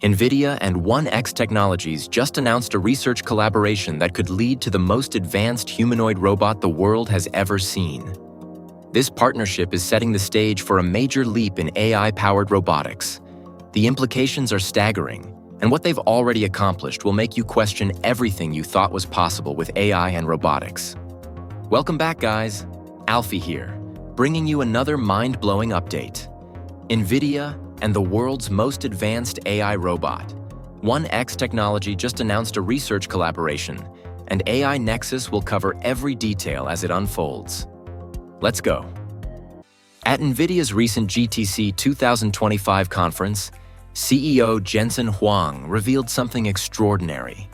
Nvidia and 1X Technologies just announced a research collaboration that could lead to the most advanced humanoid robot the world has ever seen. This partnership is setting the stage for a major leap in AI-powered robotics. The implications are staggering, and what they've already accomplished will make you question everything you thought was possible with AI and robotics. Welcome back, guys. Alfie here, bringing you another mind-blowing update. Nvidia and the world's most advanced AI robot, 1X Technology just announced a research collaboration, and AI Nexus will cover every detail as it unfolds. Let's go. At Nvidia's recent GTC 2025 conference, CEO Jensen Huang revealed something extraordinary.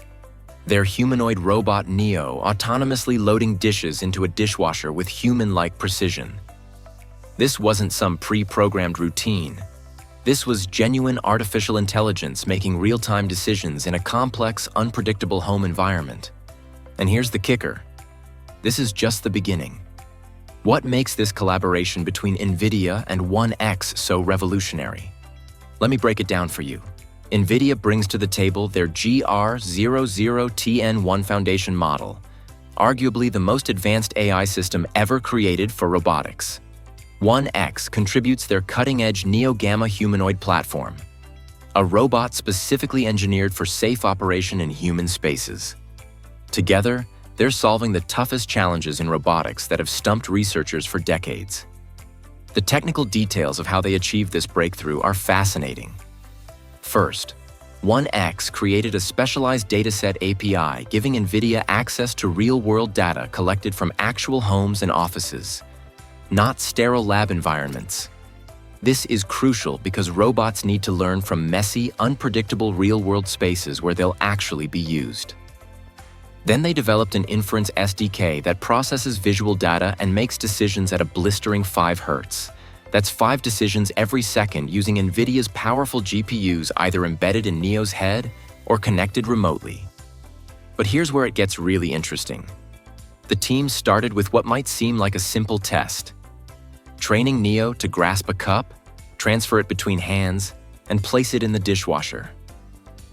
Their humanoid robot Neo autonomously loading dishes into a dishwasher with human-like precision. This wasn't some pre-programmed routine. This was genuine artificial intelligence making real-time decisions in a complex, unpredictable home environment. And here's the kicker. This is just the beginning. What makes this collaboration between Nvidia and 1X so revolutionary? Let me break it down for you. Nvidia brings to the table their GR00TN1 foundation model, arguably the most advanced AI system ever created for robotics. 1X contributes their cutting-edge Neo-Gamma humanoid platform, a robot specifically engineered for safe operation in human spaces. Together, they're solving the toughest challenges in robotics that have stumped researchers for decades. The technical details of how they achieved this breakthrough are fascinating. First, 1X created a specialized dataset API giving Nvidia access to real-world data collected from actual homes and offices, not sterile lab environments. This is crucial because robots need to learn from messy, unpredictable real-world spaces where they'll actually be used. Then they developed an inference SDK that processes visual data and makes decisions at a blistering 5 Hz. That's 5 decisions every second using Nvidia's powerful GPUs either embedded in Neo's head or connected remotely. But here's where it gets really interesting. The team started with what might seem like a simple test: training Neo to grasp a cup, transfer it between hands, and place it in the dishwasher.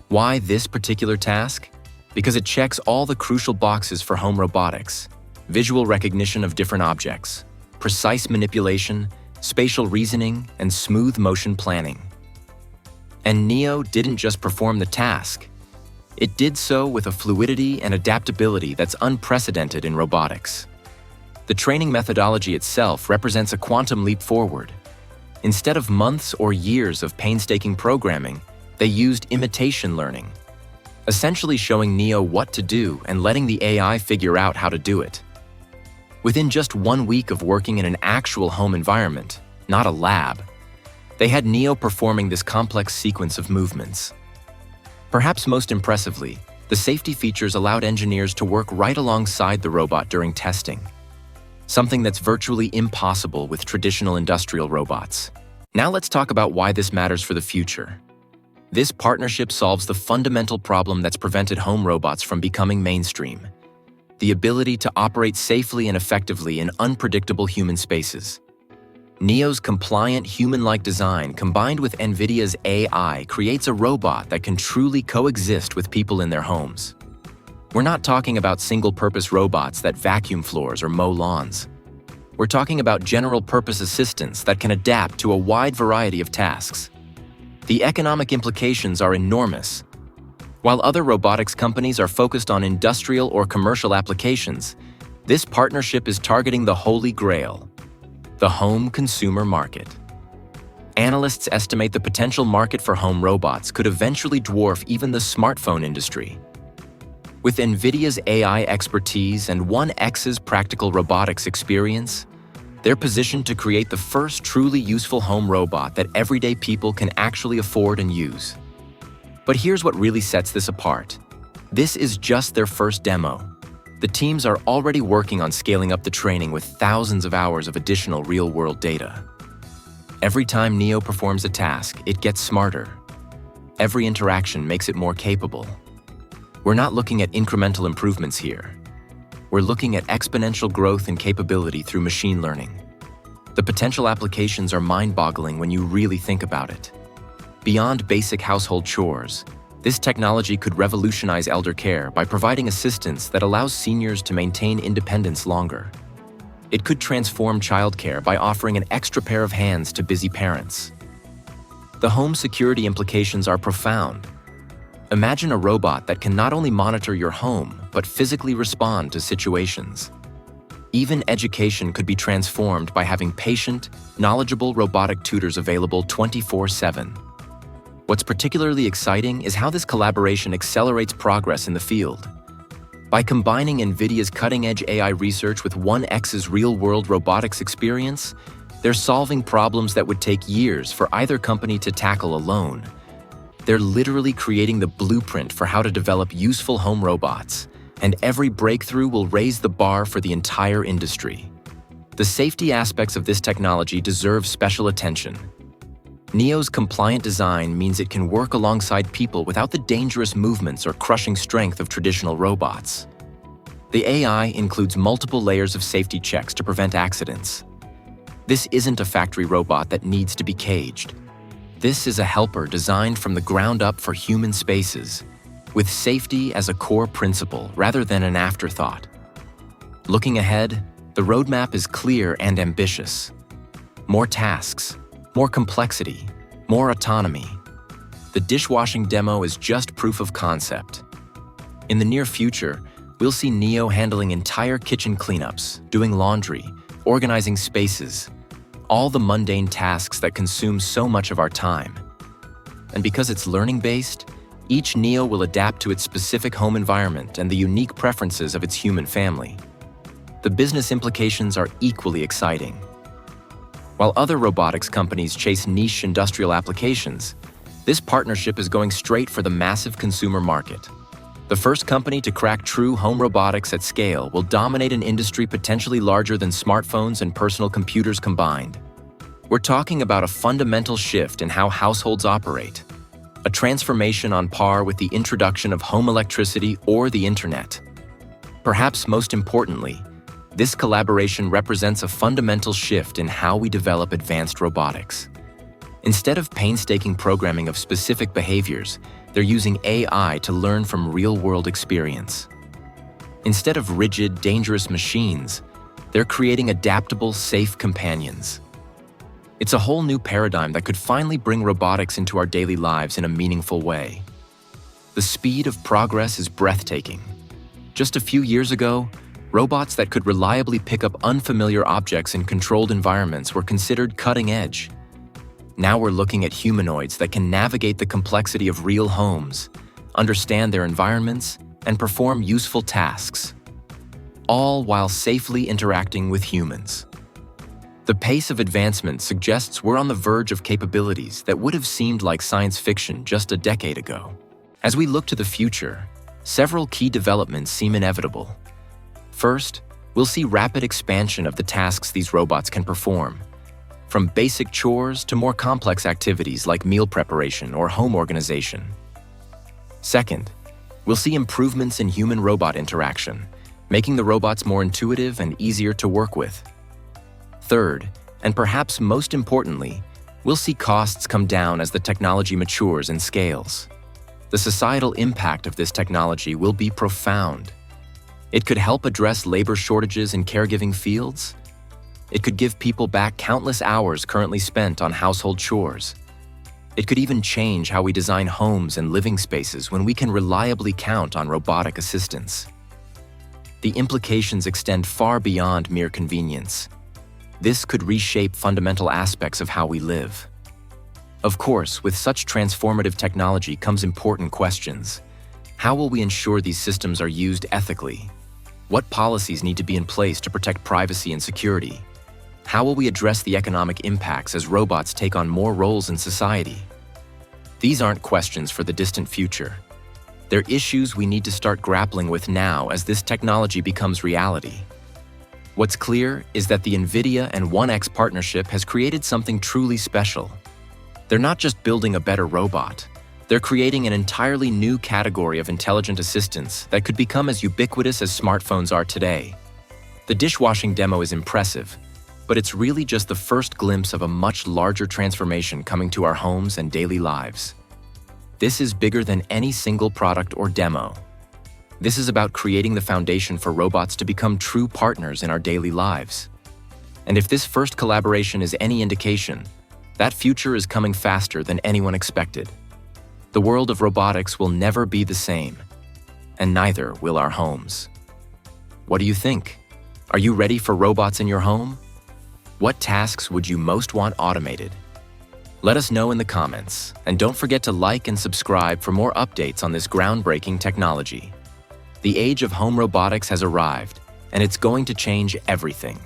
Why this particular task? Because it checks all the crucial boxes for home robotics: visual recognition of different objects, precise manipulation, spatial reasoning, and smooth motion planning. And Neo didn't just perform the task. It did so with a fluidity and adaptability that's unprecedented in robotics. The training methodology itself represents a quantum leap forward. Instead of months or years of painstaking programming, they used imitation learning, essentially showing Neo what to do and letting the AI figure out how to do it. Within just 1 week of working in an actual home environment, not a lab, they had Neo performing this complex sequence of movements. Perhaps most impressively, the safety features allowed engineers to work right alongside the robot during testing, something that's virtually impossible with traditional industrial robots. Now let's talk about why this matters for the future. This partnership solves the fundamental problem that's prevented home robots from becoming mainstream: the ability to operate safely and effectively in unpredictable human spaces. Neo's compliant, human-like design combined with Nvidia's AI creates a robot that can truly coexist with people in their homes. We're not talking about single-purpose robots that vacuum floors or mow lawns. We're talking about general-purpose assistants that can adapt to a wide variety of tasks. The economic implications are enormous. While other robotics companies are focused on industrial or commercial applications, this partnership is targeting the holy grail: the home consumer market. Analysts estimate the potential market for home robots could eventually dwarf even the smartphone industry. With Nvidia's AI expertise and 1X's practical robotics experience, they're positioned to create the first truly useful home robot that everyday people can actually afford and use. But here's what really sets this apart. This is just their first demo. The teams are already working on scaling up the training with thousands of hours of additional real-world data. Every time Neo performs a task, it gets smarter. Every interaction makes it more capable. We're not looking at incremental improvements here. We're looking at exponential growth and capability through machine learning. The potential applications are mind-boggling when you really think about it. Beyond basic household chores, this technology could revolutionize elder care by providing assistance that allows seniors to maintain independence longer. It could transform childcare by offering an extra pair of hands to busy parents. The home security implications are profound. Imagine a robot that can not only monitor your home, but physically respond to situations. Even education could be transformed by having patient, knowledgeable robotic tutors available 24/7. What's particularly exciting is how this collaboration accelerates progress in the field. By combining Nvidia's cutting-edge AI research with 1X's real-world robotics experience, they're solving problems that would take years for either company to tackle alone. They're literally creating the blueprint for how to develop useful home robots, and every breakthrough will raise the bar for the entire industry. The safety aspects of this technology deserve special attention. Neo's compliant design means it can work alongside people without the dangerous movements or crushing strength of traditional robots. The AI includes multiple layers of safety checks to prevent accidents. This isn't a factory robot that needs to be caged. This is a helper designed from the ground up for human spaces, with safety as a core principle rather than an afterthought. Looking ahead, the roadmap is clear and ambitious. More tasks, more complexity, more autonomy. The dishwashing demo is just proof of concept. In the near future, we'll see Neo handling entire kitchen cleanups, doing laundry, organizing spaces, all the mundane tasks that consume so much of our time. And because it's learning-based, each Neo will adapt to its specific home environment and the unique preferences of its human family. The business implications are equally exciting. While other robotics companies chase niche industrial applications, this partnership is going straight for the massive consumer market. The first company to crack true home robotics at scale will dominate an industry potentially larger than smartphones and personal computers combined. We're talking about a fundamental shift in how households operate, a transformation on par with the introduction of home electricity or the internet. Perhaps most importantly, this collaboration represents a fundamental shift in how we develop advanced robotics. Instead of painstaking programming of specific behaviors, they're using AI to learn from real-world experience. Instead of rigid, dangerous machines, they're creating adaptable, safe companions. It's a whole new paradigm that could finally bring robotics into our daily lives in a meaningful way. The speed of progress is breathtaking. Just a few years ago, robots that could reliably pick up unfamiliar objects in controlled environments were considered cutting edge. Now we're looking at humanoids that can navigate the complexity of real homes, understand their environments, and perform useful tasks, all while safely interacting with humans. The pace of advancement suggests we're on the verge of capabilities that would have seemed like science fiction just a decade ago. As we look to the future, several key developments seem inevitable. First, we'll see rapid expansion of the tasks these robots can perform, from basic chores to more complex activities like meal preparation or home organization. Second, we'll see improvements in human-robot interaction, making the robots more intuitive and easier to work with. Third, and perhaps most importantly, we'll see costs come down as the technology matures and scales. The societal impact of this technology will be profound. It could help address labor shortages in caregiving fields. It could give people back countless hours currently spent on household chores. It could even change how we design homes and living spaces when we can reliably count on robotic assistance. The implications extend far beyond mere convenience. This could reshape fundamental aspects of how we live. Of course, with such transformative technology comes important questions. How will we ensure these systems are used ethically? What policies need to be in place to protect privacy and security? How will we address the economic impacts as robots take on more roles in society? These aren't questions for the distant future. They're issues we need to start grappling with now as this technology becomes reality. What's clear is that the Nvidia and 1X partnership has created something truly special. They're not just building a better robot. They're creating an entirely new category of intelligent assistants that could become as ubiquitous as smartphones are today. The dishwashing demo is impressive, But it's really just the first glimpse of a much larger transformation coming to our homes and daily lives. This is bigger than any single product or demo. This is about creating the foundation for robots to become true partners in our daily lives. And if this first collaboration is any indication, that future is coming faster than anyone expected. The world of robotics will never be the same, and neither will our homes. What do you think? Are you ready for robots in your home? What tasks would you most want automated? Let us know in the comments, and don't forget to like and subscribe for more updates on this groundbreaking technology. The age of home robotics has arrived, and it's going to change everything.